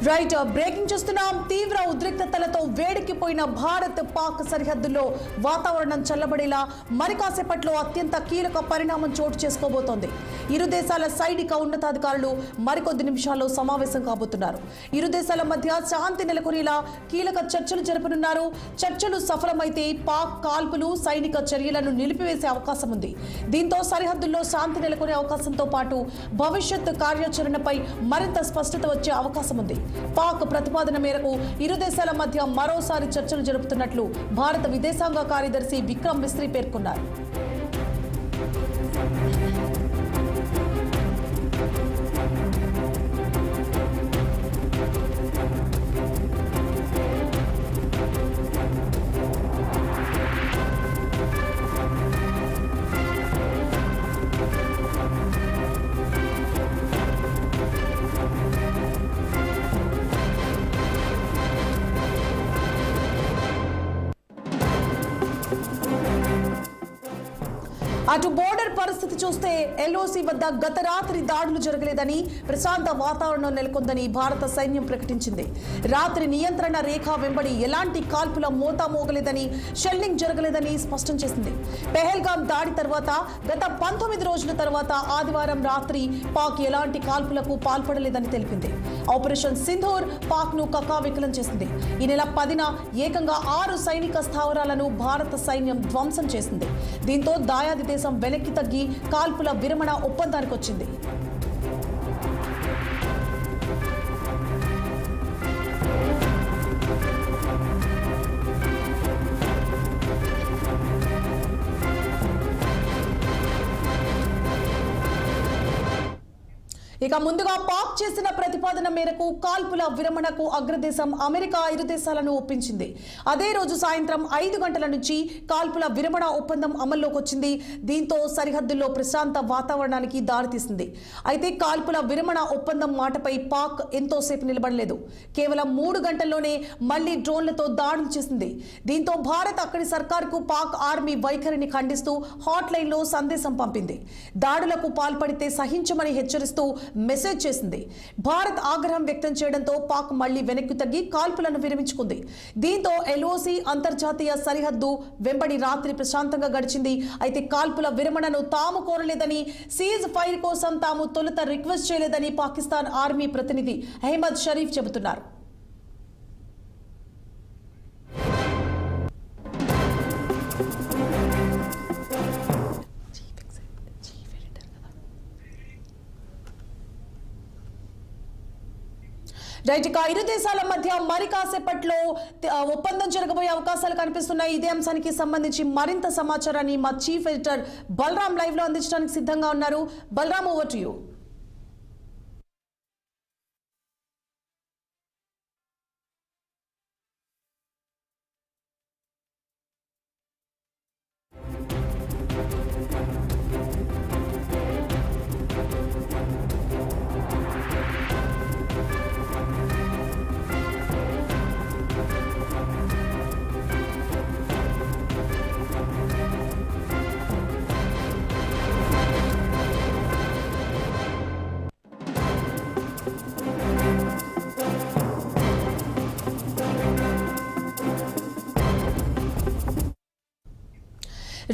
Right breaking చూస్తున్నాం. తీవ్ర ఉద్రిక్తతలతో వేడికిపోయిన భారత్ పాక్ సరిహద్దుల్లో వాతావరణం చల్లబడేలా మరి కాసేపట్లో అత్యంత కీలక పరిణామం చోటు చేసుకోబోతోంది. ఇరు దేశాల సైనిక ఉన్నతాధికారులు మరికొద్ది నిమిషాల్లో సమావేశం కాబోతున్నారు. ఇరు దేశాల మధ్య శాంతి నెలకొనేలా కీలక చర్చలు జరపనున్నారు. చర్చలు సఫలమైతే పాక్ కాల్పులు సైనిక చర్యలను నిలిపివేసే అవకాశం ఉంది. దీంతో సరిహద్దుల్లో శాంతి నెలకొనే అవకాశంతో పాటు భవిష్యత్ కార్యాచరణపై మరింత స్పష్టత వచ్చే అవకాశం ఉంది. పాక్ ప్రతిపాదన మేరకు ఇరు దేశాల మధ్య మరోసారి చర్చలు జరుపుతున్నట్లు భారత విదేశాంగ కార్యదర్శి విక్రమ్ మిస్రీ పేర్కొన్నారు. అటు బోర్డర్ పరిస్థితి చూస్తే ఎల్ఓసి వద్ద గత రాత్రి దాడులు జరగలేదని, ప్రశాంత వాతావరణం నెలకొందని భారత సైన్యం ప్రకటించింది. రాత్రి నియంత్రణ రేఖ వెంబడి ఎలాంటి కాల్పుల మోతా మోగలేదని, షెల్లింగ్ జరగలేదని స్పష్టం చేసింది. పెహల్గాం దాడి తర్వాత గత 19 రోజుల తర్వాత ఆదివారం రాత్రి పాక్ ఎలాంటి కాల్పులకు పాల్పడలేదని తెలిపింది. ఆపరేషన్ సింధూర్ పాక్ ను కకావికలం చేసింది. ఈ నెల 10న ఏకంగా 6 సైనిక స్థావరాలను భారత సైన్యం ధ్వంసం చేసింది. దీంతో దాయాది దేశం వెనక్కి తగ్గి కాల్పుల విరమణ ఒప్పందానికి వచ్చింది. ఇక ముందుగా పాక్ చేసిన ప్రతిపాదన మేరకు కాల్పుల విరమణకు అగ్రదేశం అమెరికా ఇరు దేశాలను ఒప్పించింది. అదే రోజు సాయంత్రం 5 గంటల నుంచి కాల్పుల విరమణ ఒప్పందం అమల్లోకి వచ్చింది. దీంతో సరిహద్దుల్లో ప్రశాంత వాతావరణానికి దారితీసింది. అయితే కాల్పుల విరమణ ఒప్పందం మాటపై పాక్ ఎంతోసేపు నిలబడలేదు. కేవలం 3 గంటల్లోనే మళ్లీ డ్రోన్లతో దాడులు చేసింది. దీంతో భారత్ అక్కడి సర్కార్కు పాక్ ఆర్మీ వైఖరిని ఖండిస్తూ హాట్ లైన్లో సందేశం పంపింది. దాడులకు పాల్పడితే సహించమని హెచ్చరిస్తూ మెసేజ్ చేసింది. భారత్ ఆగ్రహం వ్యక్తం చేయడంతో పాక్ మళ్లీ వెనక్కి తగ్గి కాల్పులను విరమించుకుంది. దీంతో ఎల్ఓసి అంతర్జాతీయ సరిహద్దు వెంబడి రాత్రి ప్రశాంతంగా గడిచింది. అయితే కాల్పుల విరమణను తాము కోరలేదని, సీజ్ ఫైర్ కోసం తాము తొలుత రిక్వెస్ట్ చేయలేదని పాకిస్తాన్ ఆర్మీ ప్రతినిధి అహ్మద్ షరీఫ్ చెబుతున్నారు. రైట్, ఇక ఇరు దేశాల మధ్య మరి కాసేపట్లో ఒప్పందం జరగబోయే అవకాశాలు కనిపిస్తున్నాయి. ఇదే అంశానికి సంబంధించి మరింత సమాచారాన్ని మా చీఫ్ ఎడిటర్ బలరాం లైవ్ లో అందించడానికి సిద్ధంగా ఉన్నారు. Balaram, over to you.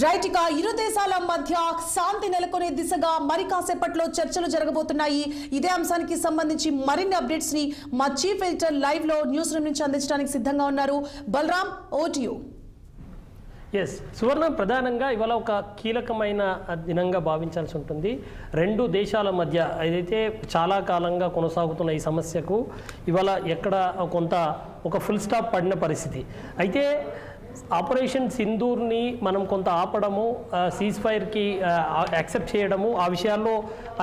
Right, ఇక ఇరు దేశాల మధ్య శాంతి నెలకొనే దిశగా మరి కాసేపట్లో చర్చలు జరగబోతున్నాయి. ఇదే అంశానికి సంబంధించి మరిన్ని అప్డేట్స్ ని మా చీఫ్ ఎడిటర్ లైవ్ లో న్యూస్ రూమ్ నుంచి అందించడానికి సిద్ధంగా ఉన్నారు. Balaram, over to you. Yes Suvarna, ప్రధానంగా ఇవాళ ఒక కీలకమైన దినంగా భావించాల్సి ఉంటుంది. రెండు దేశాల మధ్య ఏదైతే చాలా కాలంగా కొనసాగుతున్న ఈ సమస్యకు ఇవాళ ఎక్కడ ఒక ఫుల్ స్టాప్ పడిన పరిస్థితి. అయితే ఆపరేషన్ సింధూర్ని మనం కొంత ఆపడము, సీజ్ ఫైర్కి యాక్సెప్ట్ చేయడము, ఆ విషయాల్లో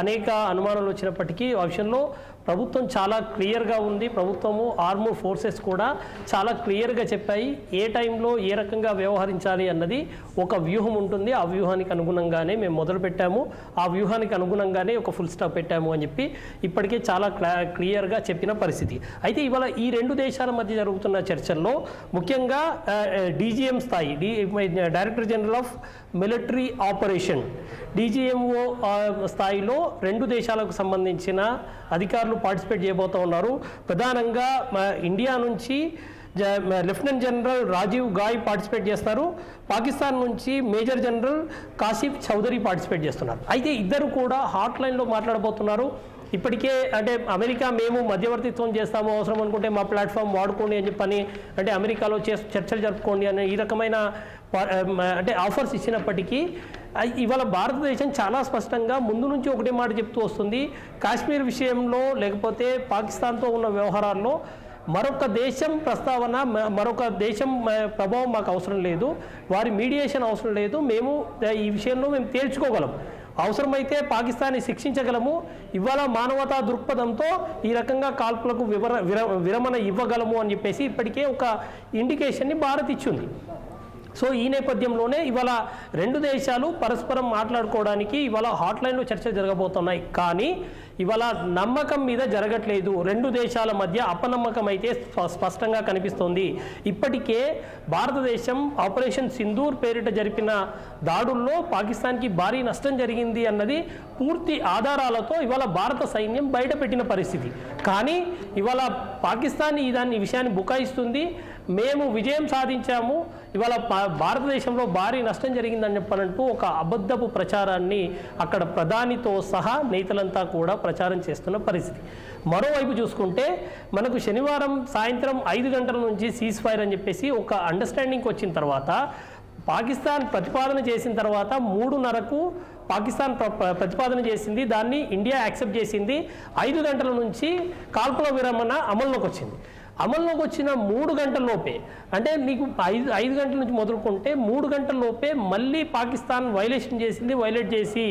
అనేక అనుమానాలు వచ్చినప్పటికీ ఆ విషయంలో ప్రభుత్వం చాలా క్లియర్గా ఉంది. ప్రభుత్వము ఆర్మ్డ్ ఫోర్సెస్ కూడా చాలా క్లియర్గా చెప్పాయి ఏ టైంలో ఏ రకంగా వ్యవహరించాలి అన్నది ఒక వ్యూహం ఉంటుంది. ఆ వ్యూహానికి అనుగుణంగానే మేము మొదలుపెట్టాము, ఆ వ్యూహానికి అనుగుణంగానే ఒక ఫుల్ స్టాప్ పెట్టాము అని చెప్పి ఇప్పటికే చాలా క్లియర్గా చెప్పిన పరిస్థితి. అయితే ఇవాళ ఈ రెండు దేశాల మధ్య జరుగుతున్న చర్చల్లో ముఖ్యంగా డీజీఎం స్థాయి, director general of military operation, DGMO స్థాయిలో రెండు దేశాలకు సంబంధించిన అధికారులు అధికారులు పార్టిసిపేట్ చేయబోతూ ఉన్నారు. ప్రధానంగా ఇండియా నుంచి lieutenant general Rajiv Ghai participate చేస్తారు. పాకిస్తాన్ నుంచి major general Kashif Chaudhary participate చేస్తున్నారు. అయితే ఇద్దరు కూడా హాట్ లైన్లో మాట్లాడబోతున్నారు. ఇప్పటికే అంటే అమెరికా మేము మధ్యవర్తిత్వం చేస్తాము, అవసరం అనుకుంటే మా ప్లాట్ఫామ్ వాడుకోండి అని చెప్పని, అంటే అమెరికాలో చర్చలు జరుపుకోండి అని ఈ రకమైన అంటే ఆఫర్స్ ఇచ్చినప్పటికీ ఇవాళ భారతదేశం చాలా స్పష్టంగా ముందు నుంచి ఒకటే మాట చెప్తూ వస్తుంది. కాశ్మీర్ విషయంలో లేకపోతే పాకిస్తాన్తో ఉన్న వ్యవహారాల్లో మరొక దేశం ప్రస్తావన, మరొక దేశం ప్రభావం మాకు అవసరం లేదు, వారి మీడియేషన్ అవసరం లేదు, మేము ఈ విషయంలో మేము తేల్చుకోగలం, అవసరమైతే పాకిస్తాన్ని శిక్షించగలము, ఇవాళ మానవతా దృక్పథంతో ఈ రకంగా కాల్పులకు విరమణ ఇవ్వగలము అని చెప్పేసి ఇప్పటికే ఒక ఇండికేషన్ని భారత్ ఇచ్చింది. సో ఈ నేపథ్యంలోనే ఇవాళ రెండు దేశాలు పరస్పరం మాట్లాడుకోవడానికి ఇవాళ హాట్లైన్లో చర్చలు జరగబోతున్నాయి. కానీ ఇవాళ నమ్మకం మీద జరగట్లేదు. రెండు దేశాల మధ్య అపనమ్మకం అయితే స్పష్టంగా కనిపిస్తోంది. ఇప్పటికే భారతదేశం ఆపరేషన్ సింధూర్ పేరిట జరిపిన దాడుల్లో పాకిస్తాన్కి భారీ నష్టం జరిగింది అన్నది పూర్తి ఆధారాలతో ఇవాళ భారత సైన్యం బయటపెట్టిన పరిస్థితి. కానీ ఇవాళ పాకిస్తాన్ ఈ విషయాన్ని బుకాయిస్తుంది. మేము విజయం సాధించాము, ఇవాళ భారతదేశంలో భారీ నష్టం జరిగిందని చెప్పనంటూ ఒక అబద్ధపు ప్రచారాన్ని అక్కడ ప్రధానితో సహా నేతలంతా కూడా ప్రచారం చేస్తున్న పరిస్థితి. మరోవైపు చూసుకుంటే మనకు శనివారం సాయంత్రం 5 గంటల నుంచి సీజ్ ఫైర్ అని చెప్పేసి ఒక అండర్స్టాండింగ్కి వచ్చిన తర్వాత, పాకిస్తాన్ ప్రతిపాదన చేసిన తర్వాత 3:30కు పాకిస్తాన్ ప్రతిపాదన చేసింది, దాన్ని ఇండియా యాక్సెప్ట్ చేసింది. 5 గంటల నుంచి కాల్పుల విరమణ అమల్లోకి వచ్చింది. అమల్లోకి వచ్చిన 3 గంటల లోపే, అంటే నీకు 5 గంటల నుంచి మొదలుకుంటే 3 గంటల లోపే మళ్ళీ పాకిస్తాన్ వైలేట్ చేసి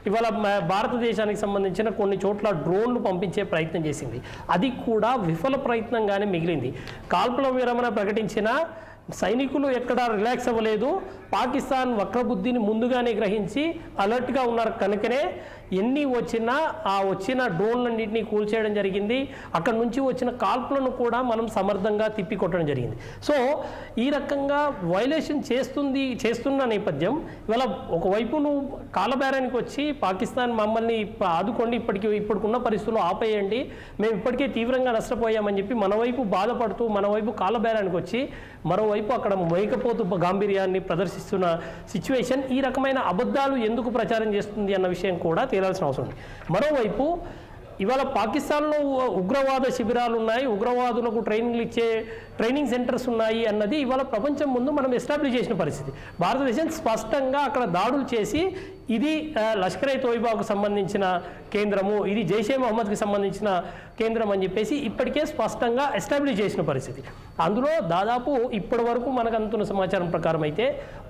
ఇవాళ భారతదేశానికి సంబంధించిన కొన్ని చోట్ల డ్రోన్లు పంపించే ప్రయత్నం చేసింది. అది కూడా విఫల ప్రయత్నంగానే మిగిలింది. కాల్పుల విరమణ ప్రకటించిన సైనికులు ఎక్కడా రిలాక్స్ అవ్వలేదు. పాకిస్తాన్ వక్రబుద్ధిని ముందుగానే గ్రహించి అలర్ట్గా ఉన్నారు కనుకనే ఎన్ని వచ్చినా ఆ వచ్చిన డ్రోన్లన్నింటినీ కూల్చేయడం జరిగింది. అక్కడ నుంచి వచ్చిన కాల్పులను కూడా మనం సమర్థంగా తిప్పికొట్టడం జరిగింది. సో ఈ రకంగా వైలేషన్ చేస్తున్న నేపథ్యం ఇవాళ ఒకవైపు నువ్వు కాలబేరానికి వచ్చి పాకిస్తాన్ మమ్మల్ని ఆదుకోండి, ఇప్పటికున్న పరిస్థితుల్లో ఆపేయండి, మేము ఇప్పటికే తీవ్రంగా నష్టపోయామని చెప్పి మన వైపు బాధపడుతూ మన వైపు కాలబేరానికి వచ్చి మరోవైపు అక్కడ మేకపోతు గాంభీర్యాన్ని ప్రదర్శిస్తున్న సిచ్యువేషన్ ఈ రకమైన అబద్ధాలు ఎందుకు ప్రచారం చేస్తుంది అన్న విషయం కూడా తేలాల్సిన అవసరం ఉంది. మరోవైపు ఇవాళ పాకిస్తాన్లో ఉగ్రవాద శిబిరాలు ఉన్నాయి, ఉగ్రవాదులకు ట్రైనింగ్ సెంటర్స్ ఉన్నాయి అన్నది ఇవాళ ప్రపంచం ముందు మనం ఎస్టాబ్లిష్ చేసిన పరిస్థితి. భారతదేశం స్పష్టంగా అక్కడ దాడులు చేసి ఇది లష్కర్-ఏ తోయిబాకు సంబంధించిన కేంద్రము, ఇది జైషే మహమ్మద్కి సంబంధించిన కేంద్రం అని చెప్పేసి ఇప్పటికే స్పష్టంగా ఎస్టాబ్లిష్ చేసిన పరిస్థితి. అందులో దాదాపు ఇప్పటి వరకు మనకు అందుతున్న సమాచారం ప్రకారం అయితే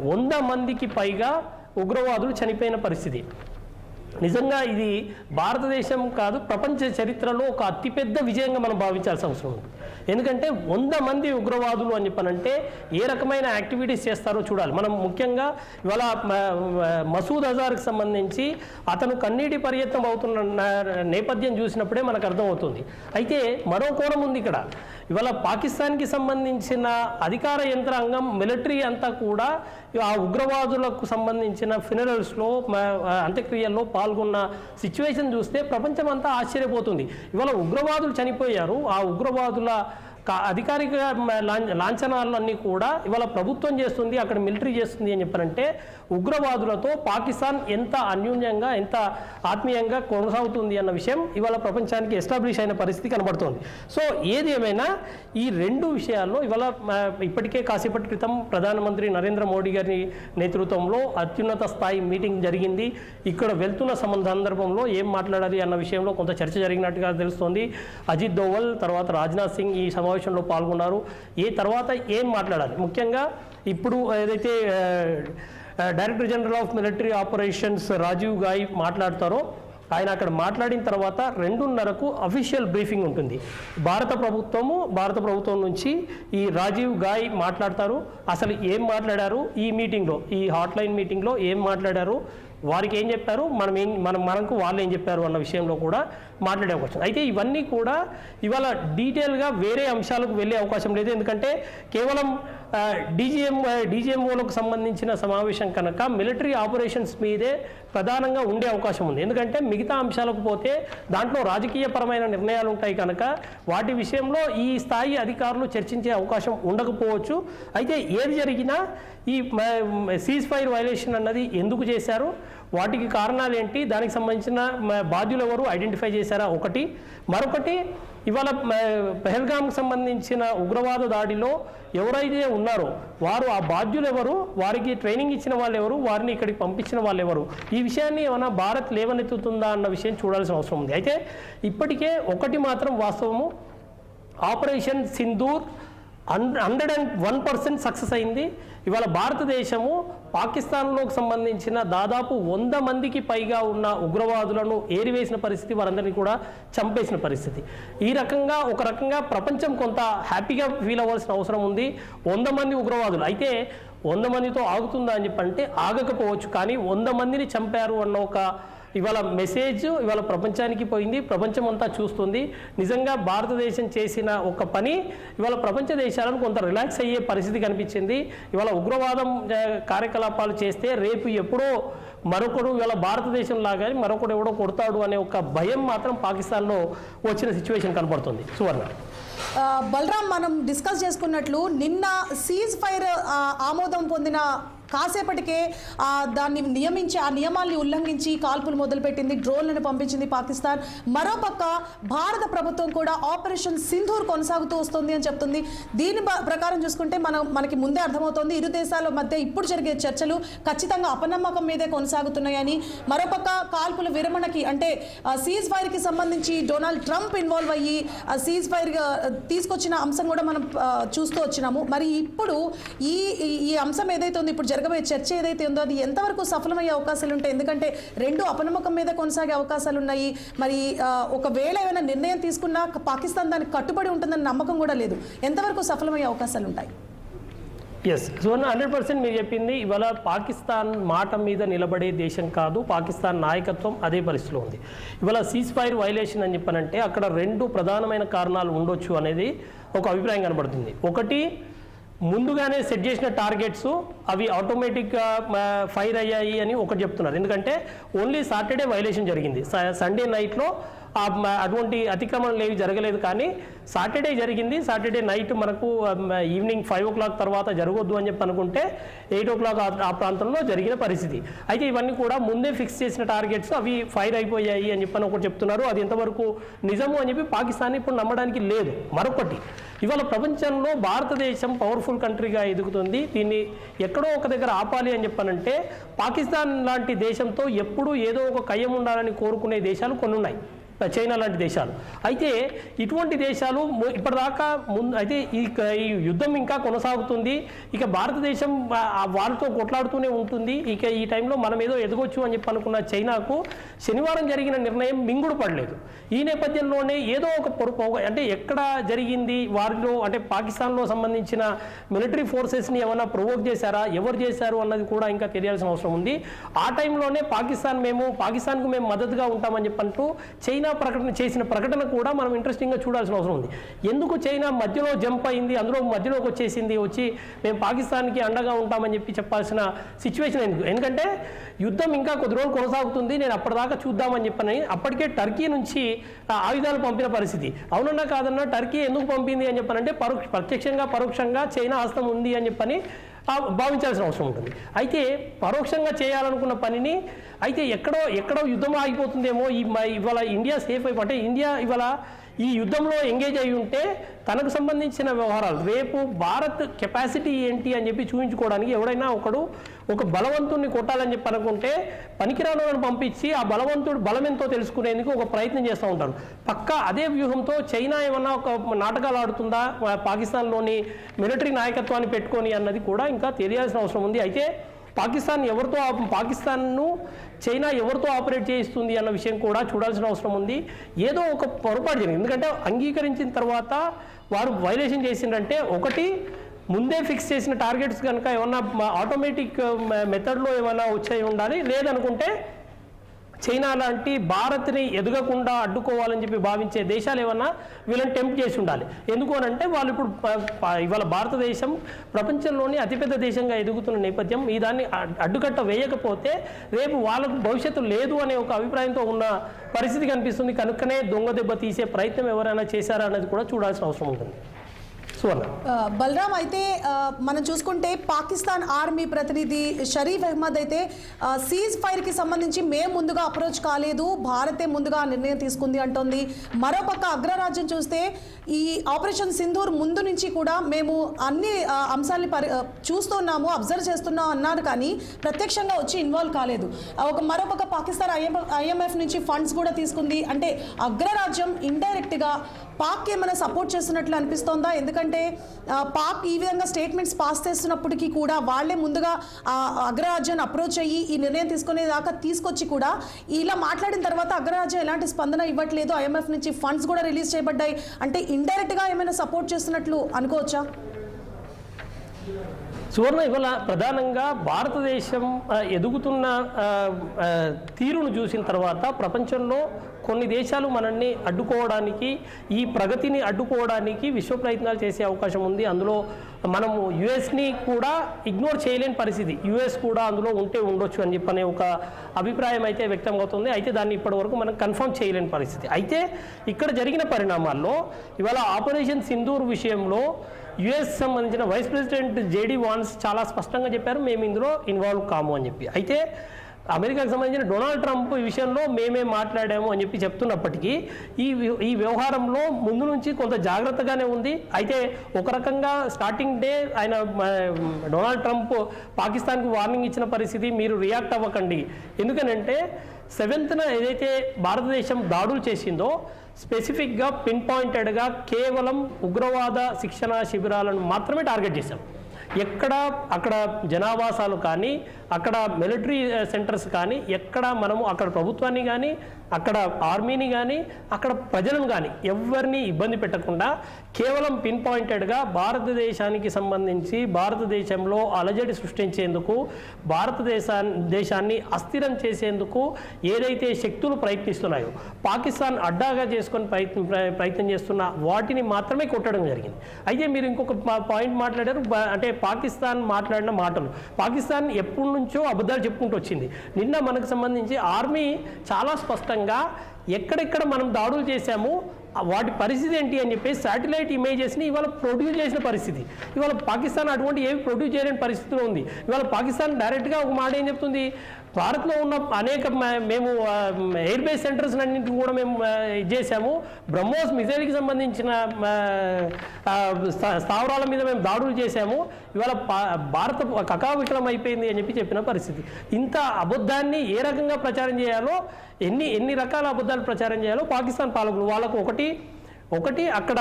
100 మందికి పైగా ఉగ్రవాదులు చనిపోయిన పరిస్థితి. నిజంగా ఇది భారతదేశం కాదు, ప్రపంచ చరిత్రలో ఒక అతిపెద్ద విజయంగా మనం భావించాల్సిన అవసరం ఉంది. ఎందుకంటే 100 మంది ఉగ్రవాదులు అని చెప్పనంటే ఏ రకమైన యాక్టివిటీస్ చేస్తారో చూడాలి. మనం ముఖ్యంగా ఇవాళ మసూద్ అజార్కి సంబంధించి అతను కన్నీటి పర్యత్నం అవుతున్న నేపథ్యం చూసినప్పుడే మనకు అర్థమవుతుంది. అయితే మరో కోణం ఉంది ఇక్కడ. ఇవాళ పాకిస్తాన్కి సంబంధించిన అధికార యంత్రాంగం, మిలిటరీ అంతా కూడా ఆ ఉగ్రవాదులకు సంబంధించిన ఫినరల్స్లో అంత్యక్రియల్లో పాల్గొన్న సిచ్యువేషన్ చూస్తే ప్రపంచం అంతా ఆశ్చర్యపోతుంది. ఇవాళ ఉగ్రవాదులు చనిపోయారు, ఆ ఉగ్రవాదుల అధికారిక లాంఛనాలన్నీ కూడా ఇవాళ ప్రభుత్వం చేస్తుంది, అక్కడ మిలిటరీ చేస్తుంది అని చెప్పారంటే ఉగ్రవాదులతో పాకిస్తాన్ ఎంత అన్యోన్యంగా ఎంత ఆత్మీయంగా కొనసాగుతుంది అన్న విషయం ఇవాళ ప్రపంచానికి ఎస్టాబ్లిష్ అయిన పరిస్థితి కనబడుతుంది. సో ఏది ఏమైనా ఈ రెండు విషయాల్లో ఇవాళ ఇప్పటికే కాసేపటి క్రితం ప్రధానమంత్రి నరేంద్ర మోడీ గారి నేతృత్వంలో అత్యున్నత స్థాయి మీటింగ్ జరిగింది. ఇక్కడ వెళ్తున్న సందర్భంలో ఏం మాట్లాడాలి అన్న విషయంలో కొంత చర్చ జరిగినట్టుగా తెలుస్తోంది. అజిత్ దోవల్ తర్వాత రాజ్నాథ్ సింగ్ ఈ సమావేశంలో పాల్గొన్నారు. తర్వాత ఏం మాట్లాడాలి, ముఖ్యంగా ఇప్పుడు ఏదైతే director general of military operations Rajiv Ghai మాట్లాడతారో ఆయన అక్కడ మాట్లాడిన తర్వాత 2:30కు అఫీషియల్ బ్రీఫింగ్ ఉంటుంది. భారత ప్రభుత్వం నుంచి ఈ రాజీవ్ గాయ్ మాట్లాడతారు. అసలు ఏం మాట్లాడారు ఈ మీటింగ్లో, ఈ హాట్లైన్ మీటింగ్లో ఏం మాట్లాడారు, వారికి ఏం చెప్పారు, మనకు వాళ్ళు ఏం చెప్పారు అన్న విషయంలో కూడా మాట్లాడే అవకాశం. అయితే ఇవన్నీ కూడా ఇవాళ డీటెయిల్గా వేరే అంశాలకు వెళ్ళే అవకాశం లేదు. ఎందుకంటే కేవలం డీజీఎంఓలకు సంబంధించిన సమావేశం కనుక మిలిటరీ ఆపరేషన్స్ మీదే ప్రధానంగా ఉండే అవకాశం ఉంది. ఎందుకంటే మిగతా అంశాలకు పోతే దాంట్లో రాజకీయపరమైన నిర్ణయాలు ఉంటాయి కనుక వాటి విషయంలో ఈ స్థాయి అధికారులు చర్చించే అవకాశం ఉండకపోవచ్చు. అయితే ఏది జరిగినా ఈ సీజ్ ఫైర్ వైలేషన్ అన్నది ఎందుకు చేశారు, వాటికి కారణాలు ఏంటి, దానికి సంబంధించిన బాధ్యులు ఎవరు ఐడెంటిఫై చేశారా ఒకటి. మరొకటి ఇవాళ పెహల్గాంకు సంబంధించిన ఉగ్రవాద దాడిలో ఎవరైతే ఉన్నారో వారు ఆ బాధ్యులు ఎవరు, వారికి ట్రైనింగ్ ఇచ్చిన వాళ్ళు ఎవరు, వారిని ఇక్కడికి పంపించిన వాళ్ళు ఎవరు, ఈ విషయాన్ని ఏమైనా భారత్ లేవనెత్తుతుందా అన్న విషయం చూడాల్సిన అవసరం ఉంది. అయితే ఇప్పటికే ఒకటి మాత్రం వాస్తవము, ఆపరేషన్ సింధూర్ 101% సక్సెస్ అయింది. ఇవాళ భారతదేశము పాకిస్తాన్లోకి సంబంధించిన దాదాపు 100 మందికి పైగా ఉన్న ఉగ్రవాదులను ఏరివేసిన పరిస్థితి, వారందరినీ కూడా చంపేసిన పరిస్థితి. ఈ రకంగా ఒక రకంగా ప్రపంచం కొంత హ్యాపీగా ఫీల్ అవ్వాల్సిన అవసరం ఉంది. 100 మంది ఉగ్రవాదులు అయితే 100 మందితో ఆగుతుందా అని చెప్పంటే ఆగకపోవచ్చు, కానీ 100 మందిని చంపారు అన్న ఒక ఇవాళ మెసేజ్ ఇవాళ ప్రపంచానికి పోయింది, ప్రపంచం అంతా చూస్తుంది. నిజంగా భారతదేశం చేసిన ఒక పని ఇవాళ ప్రపంచ దేశాలను కొంత రిలాక్స్ అయ్యే పరిస్థితి కనిపించింది. ఇవాళ ఉగ్రవాదం కార్యకలాపాలు చేస్తే రేపు ఎప్పుడో మరొకడు ఇవాళ భారతదేశం లాగా మరొకడు ఎవడో కొడతాడు అనే ఒక భయం మాత్రం పాకిస్తాన్లో వచ్చిన సిచ్యువేషన్ కనపడుతుంది. సువర్ణ బలరాం, మనం డిస్కస్ చేసుకున్నట్లు నిన్న సీజ్ ఫైర్ ఆమోదం పొందిన కాసేపటికే దాన్ని నియమించి ఆ నియమాల్ని ఉల్లంఘించి కాల్పులు మొదలుపెట్టింది, డ్రోన్లను పంపించింది పాకిస్తాన్. మరోపక్క భారత ప్రభుత్వం కూడా ఆపరేషన్ సింధూర్ కొనసాగుతూ వస్తుంది అని చెప్తుంది. దీని ప్రకారం చూసుకుంటే మనకి ముందే అర్థమవుతోంది ఇరు దేశాల మధ్య ఇప్పుడు జరిగే చర్చలు ఖచ్చితంగా అపనమ్మకం మీదే కొనసాగుతున్నాయని. మరోపక్క కాల్పుల విరమణకి అంటే సీజ్ ఫైర్కి సంబంధించి డొనాల్డ్ ట్రంప్ ఇన్వాల్వ్ అయ్యి సీజ్ ఫైర్ తీసుకొచ్చిన అంశం కూడా మనం చూస్తూ వచ్చినాము. మరి ఇప్పుడు ఈ అంశం ఏదైతే ఉందో, ఇప్పుడు జరగబోయే చర్చ ఏదైతే ఉందో అది ఎంతవరకు సఫలమయ్యే అవకాశాలు ఉంటాయి? ఎందుకంటే రెండు అపనమ్మకం మీద కొనసాగే అవకాశాలు ఉన్నాయి. మరి ఒకవేళ ఏమైనా నిర్ణయం తీసుకున్నా పాకిస్తాన్ దానికి కట్టుబడి ఉంటుందని నమ్మకం కూడా లేదు. ఎంతవరకు సఫలమయ్యే అవకాశాలు ఉంటాయి? ఎస్ సువర్ణ, 100% మీరు చెప్పింది. ఇవాళ పాకిస్తాన్ మాట మీద నిలబడే దేశం కాదు, పాకిస్తాన్ నాయకత్వం అదే పరిస్థితిలో ఉంది. ఇవాళ సీజ్ ఫైర్ వైలేషన్ అని చెప్పనంటే అక్కడ 2 ప్రధానమైన కారణాలు ఉండొచ్చు అనేది ఒక అభిప్రాయం కనబడుతుంది. ఒకటి, ముందుగానే సెట్ చేసిన టార్గెట్స్ అవి ఆటోమేటిక్గా ఫైర్ అయ్యాయి అని ఒకటి చెప్తున్నారు. ఎందుకంటే ఓన్లీ సాటర్డే వైలేషన్ జరిగింది, సండే నైట్లో అటువంటి అతిక్రమణలు ఏవి జరగలేదు, కానీ సాటర్డే జరిగింది. సాటర్డే నైట్ మనకు ఈవినింగ్ 5 o'clock తర్వాత జరగొద్దు అని చెప్పి అనుకుంటే 8 o'clock ఆ ప్రాంతంలో జరిగిన పరిస్థితి. అయితే ఇవన్నీ కూడా ముందే ఫిక్స్ చేసిన టార్గెట్స్, అవి ఫైర్ అయిపోయాయి అని చెప్పని ఒకటి చెప్తున్నారు. అది ఎంతవరకు నిజము అని చెప్పి పాకిస్తాన్ ఇప్పుడు నమ్మడానికి లేదు. మరొకటి, ఇవాళ ప్రపంచంలో భారతదేశం పవర్ఫుల్ కంట్రీగా ఎదుగుతుంది. దీన్ని ఎక్కడో ఒక దగ్గర ఆపాలి అని చెప్పనంటే పాకిస్తాన్ లాంటి దేశంతో ఎప్పుడూ ఏదో ఒక కయ్యం ఉండాలని కోరుకునే దేశాలు కొన్ని ఉన్నాయి, చైనా లాంటి దేశాలు. అయితే ఇటువంటి దేశాలు ఇప్పటిదాకా అయితే ఈ యుద్ధం ఇంకా కొనసాగుతుంది. ఇక భారతదేశం వాళ్ళతో కొట్లాడుతూనే ఉంటుంది. ఇక ఈ టైంలో మనం ఏదో ఎదగొచ్చు అని చెప్పి అనుకున్న చైనాకు శనివారం జరిగిన నిర్ణయం మింగుడు పడలేదు. ఈ నేపథ్యంలోనే ఏదో ఒక అంటే ఎక్కడ జరిగింది వారిలో, అంటే పాకిస్తాన్లో సంబంధించిన మిలిటరీ ఫోర్సెస్ని ఏమైనా ప్రొవోక్ చేశారా, ఎవరు చేశారు అన్నది కూడా ఇంకా తెలియాల్సిన అవసరం ఉంది. ఆ టైంలోనే పాకిస్తాన్కు మేము మద్దతుగా ఉంటామని చెప్పంటూ చైనా చేసిన ప్రకటన కూడా మనం ఇంట్రెస్టింగ్గా చూడాల్సిన అవసరం ఉంది. ఎందుకు చైనా మధ్యలో జంప్ అయింది, అందులో మధ్యలోకి వచ్చి మేము పాకిస్తాన్కి అండగా ఉంటామని చెప్పాల్సిన సిచ్యువేషన్ ఎందుకంటే యుద్ధం ఇంకా కొద్ది రోజులు కొనసాగుతుంది, నేను అప్పటిదాకా చూద్దామని చెప్పని అప్పటికే టర్కీ నుంచి ఆయుధాలు పంపిన పరిస్థితి. అవునన్నా కాదన్నా టర్కీ ఎందుకు పంపింది అని చెప్పనంటే ప్రత్యక్షంగా పరోక్షంగా చైనా హస్తం ఉంది అని చెప్పని భావించాల్సిన అవసరం ఉంటుంది. అయితే పరోక్షంగా చేయాలనుకున్న పనిని అయితే ఎక్కడో యుద్ధం ఆగిపోతుందేమో, ఇవాళ ఇండియా సేఫ్ అంటే ఇండియా ఇవాళ ఈ యుద్ధంలో ఎంగేజ్ అయి ఉంటే తనకు సంబంధించిన వ్యవహారాలు రేపు భారత్ కెపాసిటీ ఏంటి అని చెప్పి చూపించుకోవడానికి ఎవడైనా ఒక బలవంతుడిని కొట్టాలని చెప్పి అనుకుంటే పనికిరాని పంపించి ఆ బలవంతుడు బలం ఎంతో తెలుసుకునేందుకు ఒక ప్రయత్నం చేస్తూ ఉంటారు. పక్కా అదే వ్యూహంతో చైనా ఏమన్నా ఒక నాటకాలు ఆడుతుందా పాకిస్తాన్లోని మిలిటరీ నాయకత్వాన్ని పెట్టుకొని అన్నది కూడా ఇంకా తెలియాల్సిన అవసరం ఉంది. అయితే పాకిస్తాన్ను చైనా ఎవరితో ఆపరేట్ చేయిస్తుంది అన్న విషయం కూడా చూడాల్సిన అవసరం ఉంది. ఏదో ఒక పొరపాటు జరిగింది, ఎందుకంటే అంగీకరించిన తర్వాత వారు వైలేషన్ చేసిందంటే ఒకటి ముందే ఫిక్స్ చేసిన టార్గెట్స్ కనుక ఏమన్నా ఆటోమేటిక్ మెథడ్లో ఏమైనా వచ్చాయి ఉండాలి, లేదనుకుంటే చైనా లాంటి భారత్ని ఎదగకుండా అడ్డుకోవాలని చెప్పి భావించే దేశాలు ఏమన్నా వీళ్ళని టెంప్ట్ చేసి ఉండాలి. ఎందుకు అని అంటే వాళ్ళు ఇప్పుడు ఇవాళ భారతదేశం ప్రపంచంలోని అతిపెద్ద దేశంగా ఎదుగుతున్న నేపథ్యం ఈ దాన్ని అడ్డుకట్ట వేయకపోతే రేపు వాళ్ళకు భవిష్యత్తు లేదు అనే ఒక అభిప్రాయంతో ఉన్న పరిస్థితి కనిపిస్తుంది. కనుకనే దొంగ దెబ్బ తీసే ప్రయత్నం ఎవరైనా చేశారా అనేది కూడా చూడాల్సిన అవసరం ఉంటుంది. బలరాం, అయితే మనం చూసుకుంటే పాకిస్తాన్ ఆర్మీ ప్రతినిధి షరీఫ్ అహ్మద్ అయితే సీజ్ ఫైర్కి సంబంధించి మేము ముందుగా అప్రోచ్ కాలేదు, భారతే ముందుగా నిర్ణయం తీసుకుంది అంటోంది. మరోపక్క అగ్రరాజ్యం చూస్తే ఈ ఆపరేషన్ సింధూర్ ముందు నుంచి కూడా మేము అన్ని అంశాలని చూస్తున్నాము, అబ్జర్వ్ చేస్తున్నాం అన్నారు, కానీ ప్రత్యక్షంగా వచ్చి ఇన్వాల్వ్ కాలేదు. మరోపక్క పాకిస్తాన్ ఐఎంఎఫ్ నుంచి ఫండ్స్ కూడా తీసుకుంది. అంటే అగ్రరాజ్యం ఇండైరెక్ట్గా పాక్ ఏమైనా సపోర్ట్ చేస్తున్నట్లు అనిపిస్తోందా? ఎందుకంటే పాక్ ఈ విధంగా స్టేట్మెంట్స్ పాస్ చేస్తున్నప్పటికీ కూడా వాళ్లే ముందుగా అగ్రరాజ్యాన్ని అప్రోచ్ అయ్యి ఈ నిర్ణయం తీసుకునేదాకా తీసుకొచ్చి కూడా ఇలా మాట్లాడిన తర్వాత అగ్రరాజ్యం ఎలాంటి స్పందన ఇవ్వట్లేదు, ఐఎంఎఫ్ నుంచి ఫండ్స్ కూడా రిలీజ్ చేయబడ్డాయి. అంటే ఇండైరెక్ట్గా ఏమైనా సపోర్ట్ చేస్తున్నట్లు అనుకోవచ్చా? సువర్ణ, ఇవాళ ప్రధానంగా భారతదేశం ఎదుగుతున్న తీరును చూసిన తర్వాత ప్రపంచంలో కొన్ని దేశాలు మనల్ని అడ్డుకోవడానికి, ఈ ప్రగతిని అడ్డుకోవడానికి విశ్వ ప్రయత్నాలు చేసే అవకాశం ఉంది. అందులో మనము యుఎస్ని కూడా ఇగ్నోర్ చేయలేని పరిస్థితి, యుఎస్ కూడా అందులో ఉంటే ఉండొచ్చు అని చెప్పనే ఒక అభిప్రాయం అయితే వ్యక్తం అవుతుంది. అయితే దాన్ని ఇప్పటివరకు మనం కన్ఫర్మ్ చేయలేని పరిస్థితి. అయితే ఇక్కడ జరిగిన పరిణామాల్లో ఇవాళ ఆపరేషన్ సింధూర్ విషయంలో యుఎస్ సంబంధించిన వైస్ ప్రెసిడెంట్ జేడీ వాన్స్ చాలా స్పష్టంగా చెప్పారు, మేము ఇందులో ఇన్వాల్వ్ కాము అని చెప్పి. అయితే అమెరికాకు సంబంధించిన డొనాల్డ్ ట్రంప్ ఈ విషయంలో మేమే మాట్లాడాము అని చెప్పి చెప్తున్నప్పటికీ ఈ వ్యవహారంలో ముందు నుంచి కొంత జాగ్రత్తగానే ఉంది. అయితే ఒక రకంగా స్టార్టింగ్ డే ఆయన డొనాల్డ్ ట్రంప్ పాకిస్తాన్కి వార్నింగ్ ఇచ్చిన పరిస్థితి, మీరు రియాక్ట్ అవ్వకండి, ఎందుకనంటే 7th ఏదైతే భారతదేశం దాడులు చేసిందో స్పెసిఫిక్గా పిన్ పాయింటెడ్గా కేవలం ఉగ్రవాద శిక్షణ శిబిరాలను మాత్రమే టార్గెట్ చేశాం. అక్కడ జనావాసాలు కానీ, అక్కడ మిలిటరీ సెంటర్స్ కానీ, మనము అక్కడ ప్రభుత్వాన్ని కానీ, అక్కడ ఆర్మీని కానీ, అక్కడ ప్రజలను కానీ ఎవరిని ఇబ్బంది పెట్టకుండా కేవలం పిన్ పాయింటెడ్గా భారతదేశానికి సంబంధించి భారతదేశంలో అలజడి సృష్టించేందుకు, దేశాన్ని అస్థిరం చేసేందుకు ఏదైతే శక్తులు ప్రయత్నిస్తున్నాయో, పాకిస్తాన్ అడ్డాగా చేసుకొని ప్రయత్నం చేస్తున్న వాటిని మాత్రమే కొట్టడం జరిగింది. అయితే మీరు ఇంకొక పాయింట్ మాట్లాడారు, అంటే పాకిస్తాన్ మాట్లాడిన మాటలు. పాకిస్తాన్ ఎప్పటి నుంచో అబద్ధాలు చెప్పుకుంటూ వచ్చింది. నిన్న మనకు సంబంధించి ఆర్మీ చాలా స్పష్టంగా ఎక్కడెక్కడ మనం దాడులు చేశాము వాటి పరిస్థితి ఏంటి అని చెప్పి శాటిలైట్ ఇమేజెస్ని ఇవాళ ప్రొడ్యూస్ చేసిన పరిస్థితి. ఇవాళ పాకిస్తాన్ అటువంటి ఏవి ప్రొడ్యూస్ చేయలేని పరిస్థితిలో ఉంది. ఇవాళ పాకిస్తాన్ డైరెక్ట్గా ఒక మాట ఏం చెప్తుంది, భారత్లో ఉన్న అనేక మేము ఎయిర్ బేస్ సెంటర్స్ అన్నింటినీ కూడా మేము ఇది చేశాము, బ్రహ్మోస్ మిసైల్కి సంబంధించిన స్థావరాల మీద మేము దాడులు చేశాము, ఇవాళ భారత కకావికలం అయిపోయింది అని చెప్పిన పరిస్థితి. ఇంత అబద్ధాన్ని ఏ రకంగా ప్రచారం చేయాలో, ఎన్ని రకాల అబద్ధాలు ప్రచారం చేయాలో పాకిస్తాన్ పాలకులు వాళ్ళకు ఒకటి అక్కడ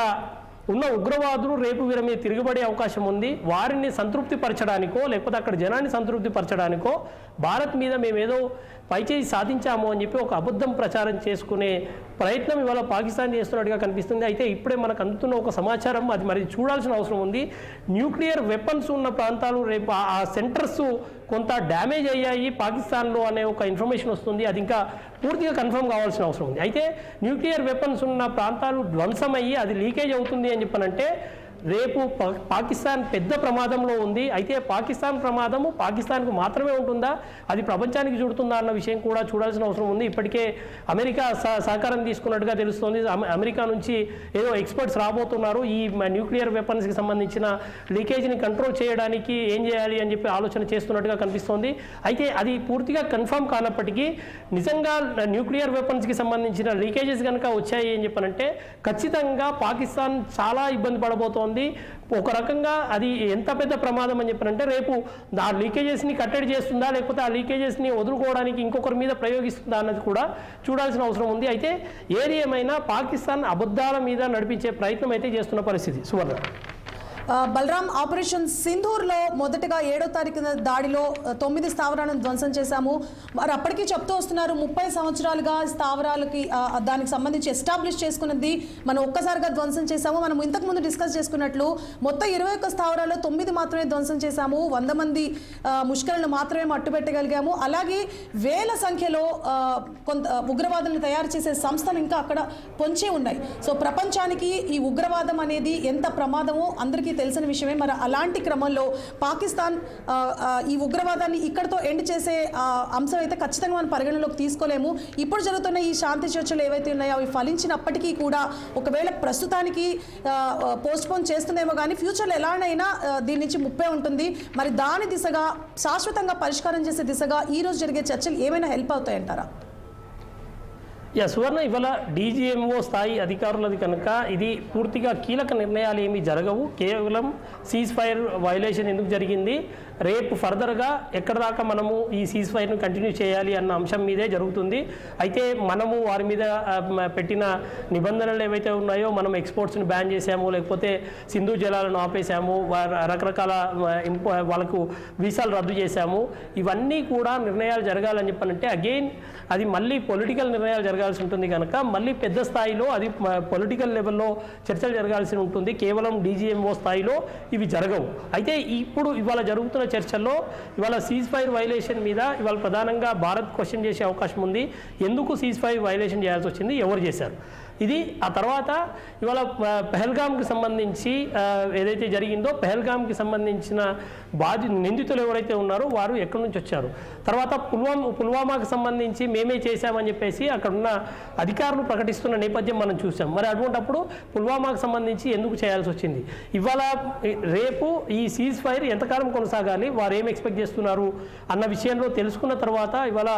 ఉన్న ఉగ్రవాదులు రేపు వీరి మీద తిరగబడే అవకాశం ఉంది, వారిని సంతృప్తి పరచడానికో లేకపోతే అక్కడ జనాన్ని సంతృప్తి పరచడానికో భారత్ మీద మేమేదో పైచేయి సాధించాము అని చెప్పి ఒక అబద్ధం ప్రచారం చేసుకునే ప్రయత్నం ఇవాళ పాకిస్తాన్ చేస్తున్నట్టుగా కనిపిస్తుంది. అయితే ఇప్పుడే మనకు అందుతున్న ఒక సమాచారం, అది మరి చూడాల్సిన అవసరం ఉంది, న్యూక్లియర్ వెపన్స్ ఉన్న ప్రాంతాలు రేపు ఆ సెంటర్స్ కొంత డ్యామేజ్ అయ్యాయి పాకిస్తాన్లో అనే ఒక ఇన్ఫర్మేషన్ వస్తుంది. అది ఇంకా పూర్తిగా కన్ఫర్మ్ కావాల్సిన అవసరం ఉంది. అయితే న్యూక్లియర్ వెపన్స్ ఉన్న ప్రాంతాలు ధ్వంసమయ్యి అది లీకేజ్ అవుతుంది అని చెప్పనంటే రేపు పాకిస్తాన్ పెద్ద ప్రమాదంలో ఉంది. అయితే పాకిస్తాన్ ప్రమాదము పాకిస్తాన్కు మాత్రమే ఉంటుందా, అది ప్రపంచానికి చుడుతుందా అన్న విషయం కూడా చూడాల్సిన అవసరం ఉంది. ఇప్పటికే అమెరికా సహకారం తీసుకున్నట్టుగా తెలుస్తోంది. అమెరికా నుంచి ఏదో ఎక్స్పర్ట్స్ రాబోతున్నారు, ఈ న్యూక్లియర్ వెపన్స్కి సంబంధించిన లీకేజ్ని కంట్రోల్ చేయడానికి ఏం చేయాలి అని చెప్పి ఆలోచన చేస్తున్నట్టుగా కనిపిస్తోంది. అయితే అది పూర్తిగా కన్ఫర్మ్ కానప్పటికీ నిజంగా న్యూక్లియర్ వెపన్స్కి సంబంధించిన లీకేజెస్ కనుక వచ్చాయి అని చెప్పనంటే ఖచ్చితంగా పాకిస్తాన్ చాలా ఇబ్బంది పడబోతోంది. ఒక రకంగా అది ఎంత పెద్ద ప్రమాదం అని చెప్పారంటే రేపు ఆ లీకేజెస్ని కట్టడి చేస్తుందా లేకపోతే ఆ లీకేజెస్ని వదులుకోవడానికి ఇంకొకరి మీద ప్రయోగిస్తుందా అన్నది కూడా చూడాల్సిన అవసరం ఉంది. అయితే ఏది ఏమైనా పాకిస్తాన్ అబద్ధాల మీద నడిపించే ప్రయత్నం అయితే చేస్తున్న పరిస్థితి. సువర్ణ, బలరాం, ఆపరేషన్ సింధూర్లో మొదటగా 7వ తారీఖున దాడిలో 9 స్థావరాలను ధ్వంసం చేశాము. మరి అప్పటికీ చెప్తూ వస్తున్నారు 30 సంవత్సరాలుగా స్థావరాలకి దానికి సంబంధించి ఎస్టాబ్లిష్ చేసుకున్నది మనం ఒక్కసారిగా ధ్వంసం చేశాము. మనం ఇంతకుముందు డిస్కస్ చేసుకున్నట్లు మొత్తం 21 స్థావరాల్లో 9 మాత్రమే ధ్వంసం చేశాము. 100 మంది ముష్కరులను మాత్రమే మట్టుపెట్టగలిగాము. అలాగే వేల సంఖ్యలో కొంత ఉగ్రవాదులను తయారు చేసే సంస్థలు ఇంకా అక్కడ పొంచి ఉన్నాయి. సో ప్రపంచానికి ఈ ఉగ్రవాదం అనేది ఎంత ప్రమాదమో అందరికీ తెలిసిన విషయమే. మరి అలాంటి క్రమంలో పాకిస్తాన్ ఈ ఉగ్రవాదాన్ని ఇక్కడతో ఎండ్ చేసే అంశం అయితే ఖచ్చితంగా మనం పరిగణలోకి తీసుకోలేము. ఇప్పుడు జరుగుతున్న ఈ శాంతి చర్చలు ఏవైతే ఉన్నాయో అవి ఫలించినప్పటికీ కూడా ఒకవేళ ప్రస్తుతానికి పోస్ట్పోన్ చేస్తుందేమో కానీ ఫ్యూచర్లో ఎలానైనా దీని నుంచి ముప్పే ఉంటుంది. మరి దాని దిశగా శాశ్వతంగా పరిష్కారం చేసే దిశగా ఈ రోజు జరిగే చర్చలు ఏమైనా హెల్ప్ అవుతాయంటారా? సువర్ణ, ఇవాళ డీజీఎంఓ స్థాయి అధికారులది కనుక ఇది పూర్తిగా కీలక నిర్ణయాలు ఏమీ జరగవు. కేవలం సీజ్ ఫైర్ వైలేషన్ ఎందుకు జరిగింది, రేపు ఫర్దర్గా ఎక్కడ దాకా మనము ఈ సీజ్ ఫైర్ను కంటిన్యూ చేయాలి అన్న అంశం మీదే జరుగుతుంది. అయితే మనము వారి మీద పెట్టిన నిబంధనలు ఏవైతే ఉన్నాయో, మనం ఎక్స్పోర్ట్స్ని బ్యాన్ చేసాము, లేకపోతే సింధు జలాలను ఆపేసాము, రకరకాల వాళ్ళకు వీసాలు రద్దు చేశాము, ఇవన్నీ కూడా నిర్ణయాలు జరగాలని చెప్పానంటే అగైన్ అది మళ్ళీ పొలిటికల్ నిర్ణయాలు జరగాల్సి ఉంటుంది కనుక మళ్ళీ పెద్ద స్థాయిలో అది పొలిటికల్ లెవెల్లో చర్చలు జరగాల్సి ఉంటుంది. కేవలం డీజీఎంఓ స్థాయిలో ఇవి జరగవు. అయితే ఇప్పుడు ఇవాళ జరుగుతున్న చర్చల్లో ఇవాళ సీజ్ ఫైర్ వైలేషన్ మీద ఇవాళ ప్రధానంగా భారత్ క్వశ్చన్ చేసే అవకాశం ఉంది. ఎందుకు సీజ్ ఫైర్ వైలేషన్ చేయాల్సి వచ్చింది, ఎవరు చేశారు ఇది. ఆ తర్వాత ఇవాళ పెహల్గామ్కి సంబంధించి ఏదైతే జరిగిందో పెహల్గామ్కి సంబంధించిన నిందితులు ఎవరైతే ఉన్నారో వారు ఎక్కడి నుంచి వచ్చారు, తర్వాత పుల్వామాకి సంబంధించి మేమే చేశామని చెప్పేసి అక్కడ ఉన్న అధికారులు ప్రకటిస్తున్న నేపథ్యం మనం చూసాం. మరి అటువంటిప్పుడు పుల్వామాకి సంబంధించి ఎందుకు చేయాల్సి వచ్చింది? ఇవాళ రేపు ఈ సీజ్ ఫైర్ ఎంతకాలం కొనసాగాలి, వారు ఏం ఎక్స్పెక్ట్ చేస్తున్నారు అన్న విషయంలో తెలుసుకున్న తర్వాత ఇవాళ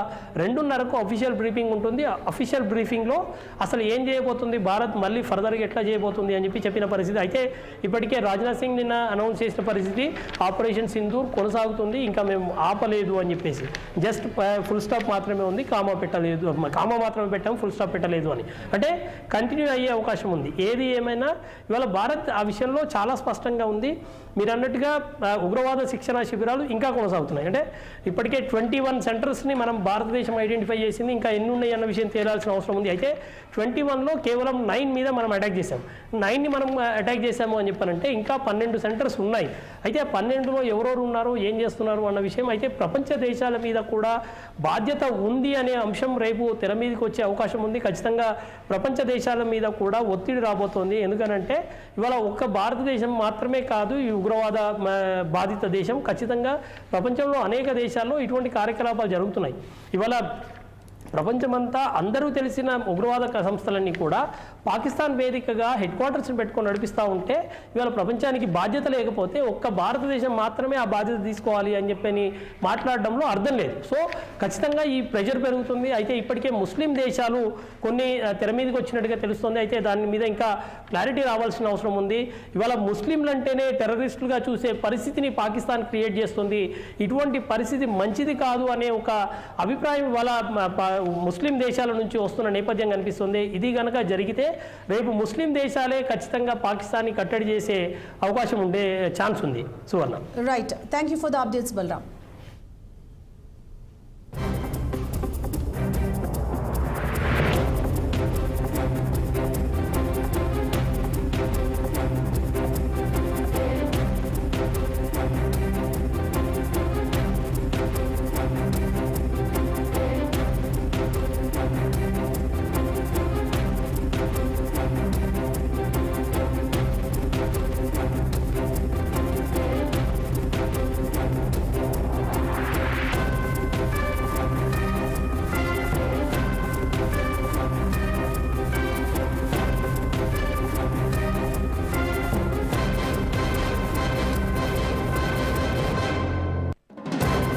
2:30కు అఫీషియల్ బ్రీఫింగ్ ఉంటుంది. అఫీషియల్ బ్రీఫింగ్లో అసలు ఏం చేయబోతుంది భారత్, మళ్ళీ ఫర్దర్గా ఎట్లా చేయబోతుంది అని చెప్పిన పరిస్థితి. అయితే ఇప్పటికే రాజ్నాథ్ సింగ్ నిన్న అనౌన్స్ చేసిన పరిస్థితి ఆపరేషన్ సింధూర్ కొనసాగుతుంది, ఇంకా మేము ఆపలేదు అని చెప్పేసి. జస్ట్ ఫుల్ స్టాప్ మాత్రమే ఉంది, కామా మాత్రమే పెట్టాము, ఫుల్ స్టాప్ పెట్టలేదు అని. అంటే కంటిన్యూ అయ్యే అవకాశం ఉంది. ఏది ఏమైనా ఇవాళ భారత్ ఆ విషయంలో చాలా స్పష్టంగా ఉంది. మీరు అన్నట్టుగా ఉగ్రవాద శిక్షణ శిబిరాలు ఇంకా కొనసాగుతున్నాయి. అంటే ఇప్పటికే 21 సెంటర్స్ని మనం భారతదేశం ఐడెంటిఫై చేసింది, ఇంకా ఎన్ని ఉన్నాయి అన్న విషయం తేలాల్సిన అవసరం ఉంది. అయితే 21లో కేవలం 9 మీద మనం అటాక్ చేసాం. 9ని మనం అటాక్ చేసాము అని చెప్పానంటే ఇంకా 12 సెంటర్స్ ఉన్నాయి. అయితే 12లో ఎవరెవరు ఉన్నారు, ఏం చేస్తున్నారు అన్న విషయం అయితే ప్రపంచ దేశాల మీద కూడా బాధ్యత ఉంది అనే అంశం రేపు తెర మీదకి వచ్చే అవకాశం ఉంది. ఖచ్చితంగా ప్రపంచ దేశాల మీద కూడా ఒత్తిడి రాబోతోంది. ఎందుకనంటే ఇవాళ ఒక్క భారతదేశం మాత్రమే కాదు ఈ ఉగ్రవాద బాధిత దేశం. ఖచ్చితంగా ప్రపంచంలో అనేక దేశాల్లో ఇటువంటి కార్యకలాపాలు జరుగుతున్నాయి. ఇవాళ ప్రపంచమంతా అందరూ తెలిసిన ఉగ్రవాద సంస్థలన్నీ కూడా పాకిస్తాన్ వేదికగా హెడ్ క్వార్టర్స్ని పెట్టుకొని నడిపిస్తూ ఉంటే ఇవాళ ప్రపంచానికి బాధ్యత లేకపోతే ఒక్క భారతదేశం మాత్రమే ఆ బాధ్యత తీసుకోవాలి అని చెప్పని మాట్లాడడంలో అర్థం లేదు. సో ఖచ్చితంగా ఈ ప్రెషర్ పెరుగుతుంది. అయితే ఇప్పటికే ముస్లిం దేశాలు కొన్ని తెర మీదకి వచ్చినట్టుగా తెలుస్తుంది. అయితే దాని మీద ఇంకా క్లారిటీ రావాల్సిన అవసరం ఉంది. ఇవాళ ముస్లింలు అంటేనే టెర్రరిస్టులుగా చూసే పరిస్థితిని పాకిస్తాన్ క్రియేట్ చేస్తుంది. ఇటువంటి పరిస్థితి మంచిది కాదు అనే ఒక అభిప్రాయం ఇవాళ ముస్లిం దేశాల నుంచి వస్తున్న నేపథ్యం కనిపిస్తుంది. ఇది కనుక జరిగితే రేపు ముస్లిం దేశాలే ఖచ్చితంగా పాకిస్తాన్ని కట్టడి చేసే అవకాశం ఉండే ఛాన్స్ ఉంది. Suvarna, right. Thank you for the updates Balaram.